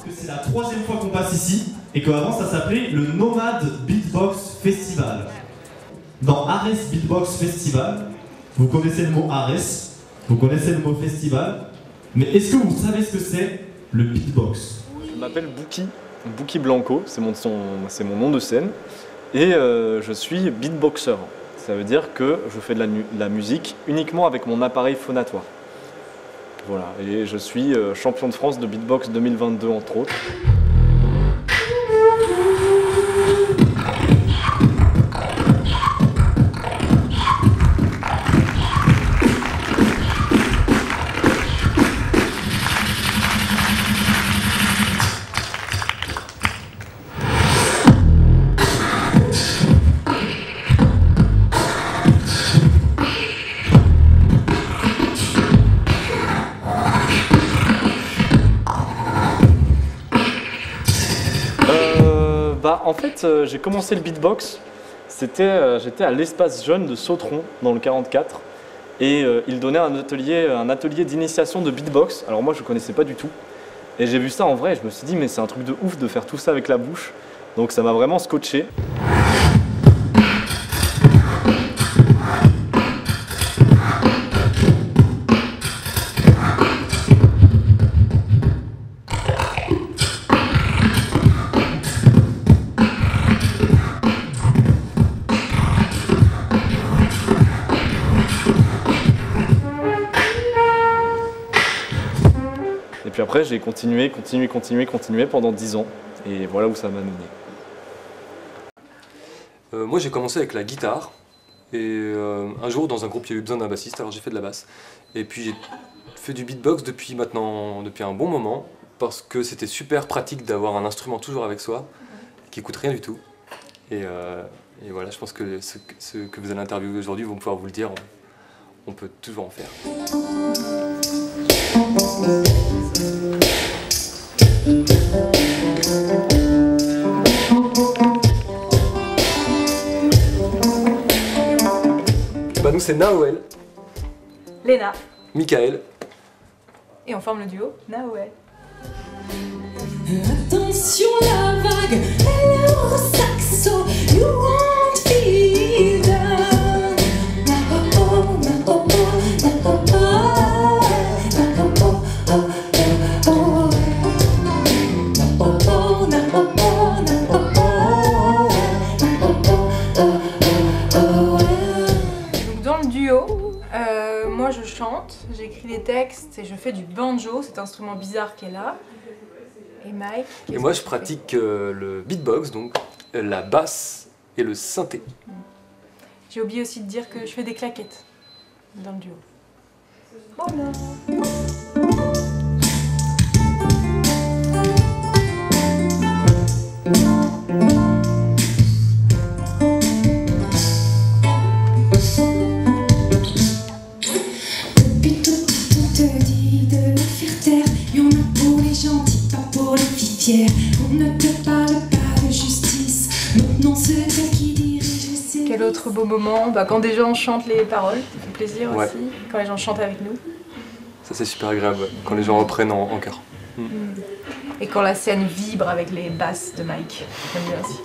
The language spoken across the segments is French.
que c'est la 3e fois qu'on passe ici et qu'avant ça s'appelait le Nomad Beatbox Festival. Dans Ares Beatbox Festival, vous connaissez le mot Ares, vous connaissez le mot festival, mais est-ce que vous savez ce que c'est le beatbox? Je m'appelle Bouki Blanco, c'est mon nom de scène, et je suis beatboxer. Ça veut dire que je fais de la musique uniquement avec mon appareil phonatoire. Voilà, et je suis champion de France de beatbox 2022 entre autres. En fait, j'ai commencé le beatbox, j'étais à l'espace jeune de Sautron dans le 44 et ils donnaient un atelier d'initiation de beatbox. Alors moi je ne connaissais pas du tout et j'ai vu ça en vrai et je me suis dit mais c'est un truc de ouf de faire tout ça avec la bouche, donc ça m'a vraiment scotché. Et puis après, j'ai continué pendant 10 ans. Et voilà où ça m'a mené. Moi, j'ai commencé avec la guitare. Et un jour, dans un groupe, il y a eu besoin d'un bassiste, alors j'ai fait de la basse. Et puis j'ai fait du beatbox depuis un bon moment. Parce que c'était super pratique d'avoir un instrument toujours avec soi, qui coûte rien du tout. Et voilà, je pense que ce que vous allez interviewer aujourd'hui vont pouvoir vous le dire. On peut toujours en faire. Bah nous c'est Naoël, Léna, Michael. et on forme le duo Naoël. Attention la vague, hello saxo, you won't feel down. Donc dans le duo, moi je chante, j'écris les textes et je fais du banjo, cet instrument bizarre qui est là. Et Mike. Et moi je pratique le beatbox, donc la basse et le synthé. J'ai oublié aussi de dire que je fais des claquettes dans le duo. Voilà. Depuis tout petit on te dit de le faire taire. Y'en a pour les gentils, pas pour les filles fières. On ne te parle pas de justice, maintenant c'est toi qui dirige. Quel autre beau moment, quand des gens chantent les paroles, ça fait plaisir Ouais. aussi, quand les gens chantent avec nous. Ça c'est super agréable, ouais, quand les gens reprennent en chœur. Et quand la scène vibre avec les basses de Mike, j'aime bien aussi.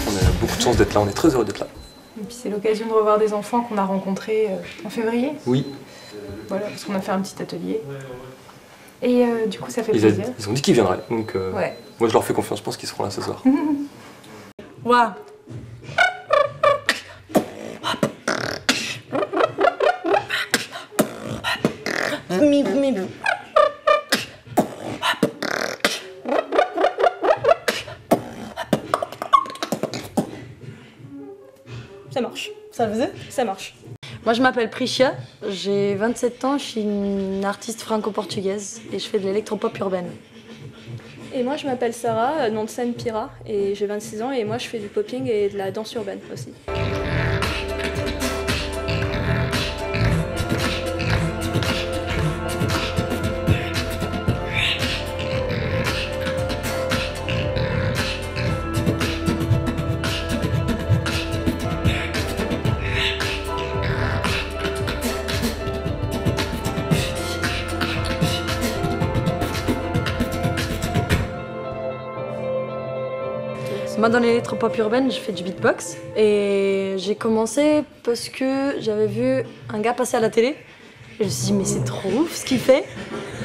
On a beaucoup de chance d'être là, on est très heureux d'être là. Et puis c'est l'occasion de revoir des enfants qu'on a rencontrés en février. Oui. Voilà, parce qu'on a fait un petit atelier. Et du coup ça fait Ils plaisir. ont dit qu'ils viendraient, donc Ouais. moi je leur fais confiance, je pense qu'ils seront là ce soir. Waouh. Ça marche. Ça le faisait? Ça marche. Moi je m'appelle Priscia, j'ai 27 ans, je suis une artiste franco-portugaise et je fais de l'électropop urbaine. Et moi je m'appelle Sarah, nom de scène Pira, et j'ai 26 ans et moi je fais du popping et de la danse urbaine aussi. Moi, dans l'électropop urbaine, je fais du beatbox. Et j'ai commencé parce que j'avais vu un gars passer à la télé. Et je me suis dit, mais c'est trop ouf ce qu'il fait.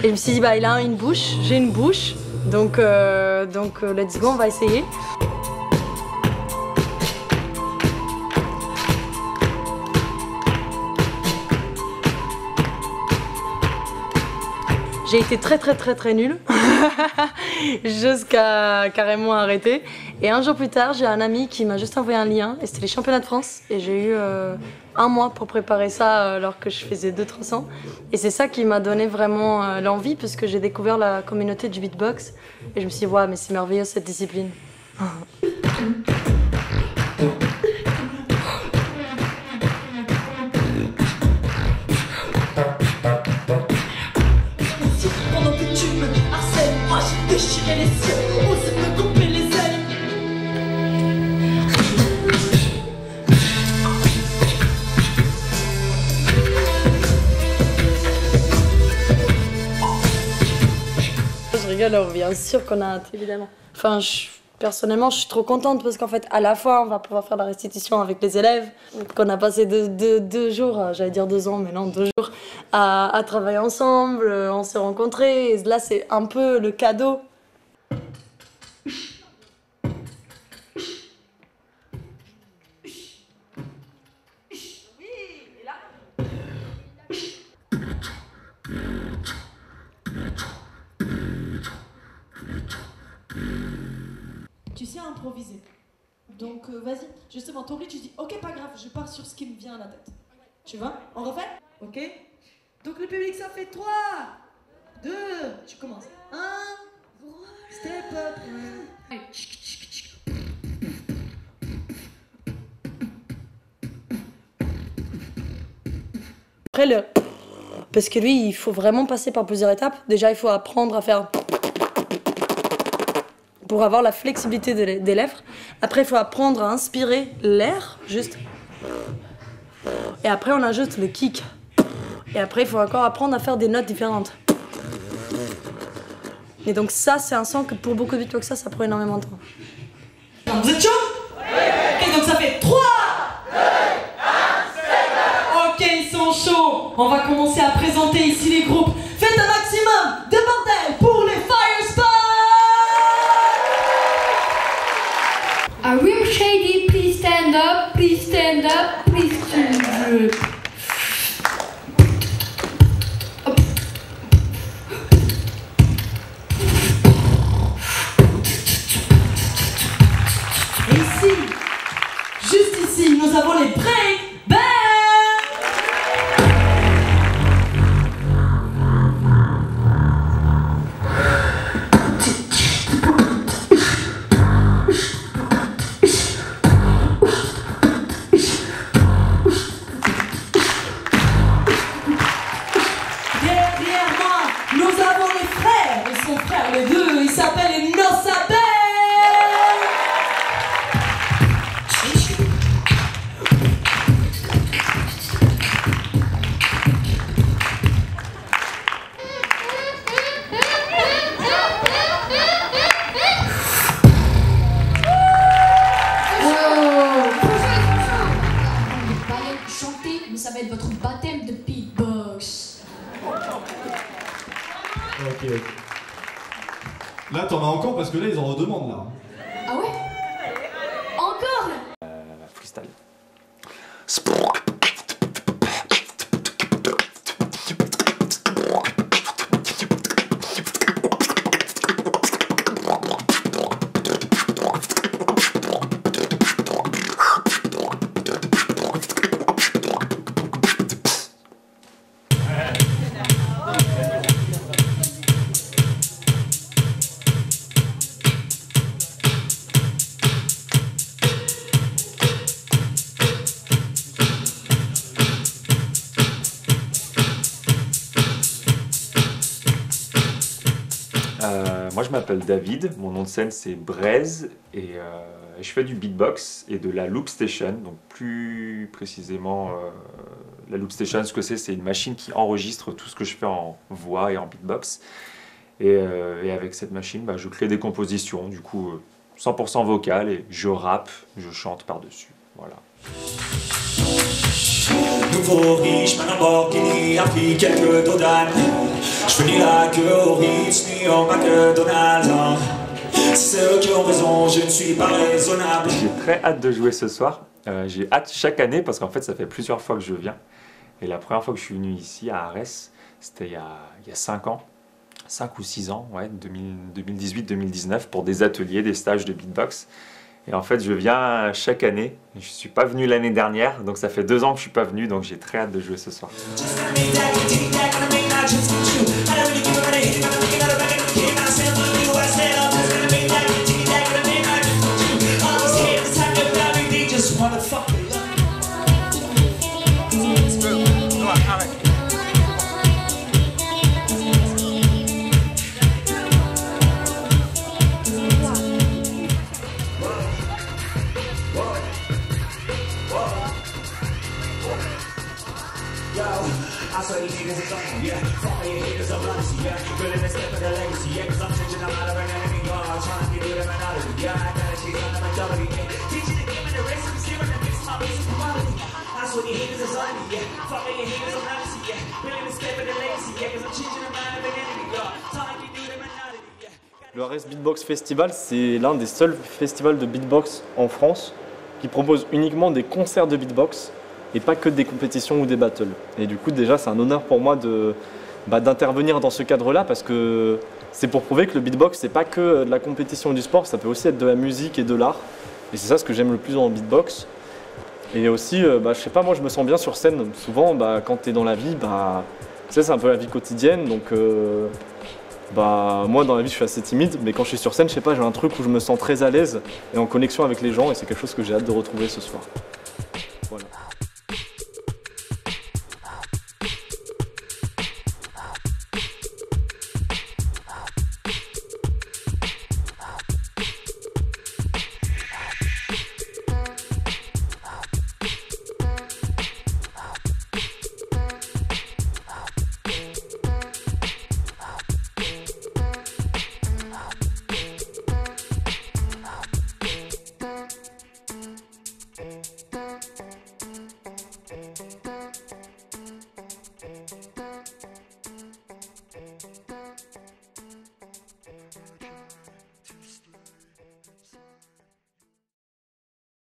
Et je me suis dit, bah, il a une bouche, j'ai une bouche. Donc let's go, on va essayer. J'ai été très nulle, jusqu'à carrément arrêter. Et un jour plus tard, j'ai un ami qui m'a juste envoyé un lien, et c'était les championnats de France. Et j'ai eu un mois pour préparer ça alors que je faisais 200-300. Et c'est ça qui m'a donné vraiment l'envie, puisque j'ai découvert la communauté du beatbox. Et je me suis dit, ouais, mais c'est merveilleux cette discipline. Je rigole, bien sûr qu'on a hâte, évidemment. Enfin, personnellement, je suis trop contente parce qu'en fait, à la fois, on va pouvoir faire la restitution avec les élèves, qu'on a passé deux jours, j'allais dire 2 ans, mais non, 2 jours, à travailler ensemble, on s'est rencontrés, et là, c'est un peu le cadeau. Tu sais improviser. Donc vas-y, justement, ton rythme, tu dis ok, pas grave, je pars sur ce qui me vient à la tête. Tu vois? On refait? Ok? Donc le public, ça fait 3, 2, tu commences. 1, step up. Après, parce que lui, il faut vraiment passer par plusieurs étapes. Déjà, il faut apprendre à faire pour avoir la flexibilité des lèvres. Après, il faut apprendre à inspirer l'air, juste. Et après, on ajoute le kick. Et après, il faut encore apprendre à faire des notes différentes. Et donc ça, c'est un son que pour beaucoup de beatboxers, ça prend énormément de temps. Vous êtes chaud? Ok, donc ça fait 3, 2, 1, ok, ils sont chauds. On va commencer à présenter ici les groupes. Faites un maximum de bordel pour les Fire Spot. Are we shady? Please stand up, please stand up, please stand up. Et ici, juste ici, nous avons les break bands. Derrière moi, nous avons les frères. Ils sont frères les deux. Ils s'appellent les Nosabel. Chanter, mais ça va être votre baptême de beatbox. Ok. Là, t'en as encore parce que là, ils en redemandent là. Ah ouais? Encore? Freestyle. Moi je m'appelle David, mon nom de scène c'est Braise et je fais du beatbox et de la loop station, donc plus précisément la loop station, ce que c'est une machine qui enregistre tout ce que je fais en voix et en beatbox et avec cette machine je crée des compositions, du coup 100% vocal et je rappe, je chante par-dessus. Voilà. Nouveau riche, ma Lamborghini a pris quelques dodanes. Je finis la queue au Ritz, ni au McDonald's. Si c'est eux qui ont raison, je ne suis pas raisonnable. J'ai très hâte de jouer ce soir. J'ai hâte chaque année parce qu'en fait ça fait plusieurs fois que je viens. Et la première fois que je suis venu ici à Arès, c'était il y a 5 ans. 5 ou 6 ans, ouais, 2018-2019, pour des ateliers, des stages de beatbox. Et en fait, je viens chaque année. Je ne suis pas venu l'année dernière, donc ça fait 2 ans que je ne suis pas venu, donc j'ai très hâte de jouer ce soir. Le Arès Beatbox Festival, c'est l'un des seuls festivals de beatbox en France qui propose uniquement des concerts de beatbox et pas que des compétitions ou des battles. Et du coup, déjà, c'est un honneur pour moi d'intervenir dans ce cadre-là parce que c'est pour prouver que le beatbox, c'est pas que de la compétition et du sport, ça peut aussi être de la musique et de l'art. Et c'est ça ce que j'aime le plus dans le beatbox. Et aussi, je sais pas, moi je me sens bien sur scène. Souvent, quand tu es dans la vie, tu sais, c'est un peu la vie quotidienne. Donc, moi dans la vie, je suis assez timide. Mais quand je suis sur scène, je sais pas, j'ai un truc où je me sens très à l'aise et en connexion avec les gens. Et c'est quelque chose que j'ai hâte de retrouver ce soir.